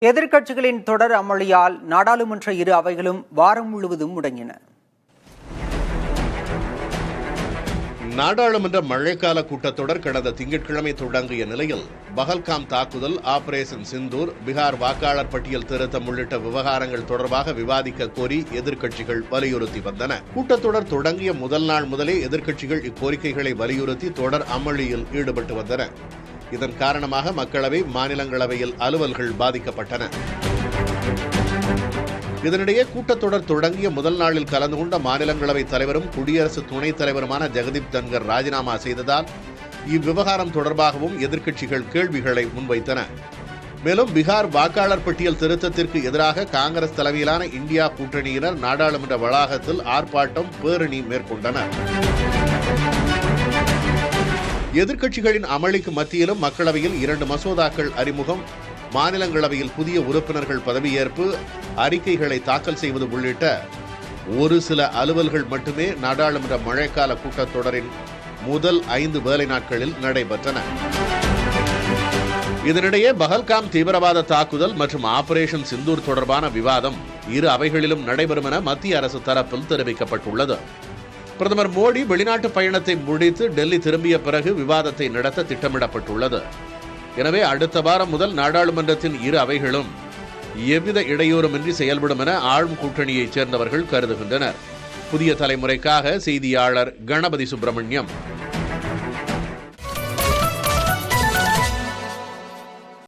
எதிர்க்கட்சிகளின் தொடர் அமளியால் நாடாளுமன்ற இரு அவைகளும் வாரம் முழுவதும் முடங்கின. நாடாளுமன்ற மழைக்கால கூட்டத்தொடர் கடந்த திங்கட்கிழமை தொடங்கிய நிலையில் பஹல்காம் தாக்குதல், ஆபரேஷன் சிந்தூர், பீகார் வாக்காளர் பட்டியல் திருத்தம் உள்ளிட்ட விவகாரங்கள் தொடர்பாக விவாதிக்க கோரி எதிர்க்கட்சிகள் வலியுறுத்தி வந்தன. கூட்டத்தொடர் தொடங்கிய முதல் நாள் முதலே எதிர்க்கட்சிகள் இக்கோரிக்கைகளை வலியுறுத்தி தொடர் அமளியில் ஈடுபட்டு வந்தன. இதன் காரணமாக மக்களவை, மாநிலங்களவையில் அலுவல்கள் பாதிக்கப்பட்டன. இதனிடையே கூட்டத்தொடர் தொடங்கிய முதல் நாளில் கலந்து கொண்ட மாநிலங்களவை தலைவரும் குடியரசு துணைத் தலைவருமான ஜெகதீப் தன்கர் ராஜினாமா செய்ததால் இவ்விவகாரம் தொடர்பாகவும் எதிர்க்கட்சிகள் கேள்விகளை முன்வைத்தன. மேலும் பீகார் வாக்காளர் பட்டியல் திருத்தத்திற்கு எதிராக காங்கிரஸ் தலைமையிலான இந்தியா கூட்டணியினர் நாடாளுமன்ற வளாகத்தில் ஆர்ப்பாட்டம், பேரணி மேற்கொண்டனர். எதிர்க்கட்சிகளின் அமளிக்கு மத்தியிலும் மக்களவையில் 2 மசோதாக்கள் அறிமுகம், மாநிலங்களவையில் புதிய உறுப்பினர்கள் பதவியேற்பு, அறிக்கைகளை தாக்கல் செய்வது உள்ளிட்ட ஒரு சில அலுவல்கள் மட்டுமே நாடாளுமன்ற மழைக்கால கூட்டத்தொடரின் முதல் 5 வேலை நாட்களில் நடைபெற்றன. இதனிடையே பஹல்காம் தீவிரவாத தாக்குதல் மற்றும் ஆபரேஷன் சிந்தூர் தொடர்பான விவாதம் இரு அவைகளிலும் நடைபெறும் என மத்திய அரசு தரப்பில் தெரிவிக்கப்பட்டுள்ளது. பிரதமர் மோடி வெளிநாட்டு பயணத்தை முடித்து டெல்லி திரும்பிய பிறகு விவாதத்தை நடத்த திட்டமிடப்பட்டுள்ளது. எனவே அடுத்த வாரம் முதல் நாடாளுமன்றத்தின் இரு அவைகளும் எவ்வித இடையூறுமின்றி செயல்படும் என ஆளும் கூட்டணியைச் சேர்ந்தவர்கள் கருதுகின்றனர். புதிய தலைமுறைக்காக செய்தியாளர் கணபதி சுப்பிரமணியம்.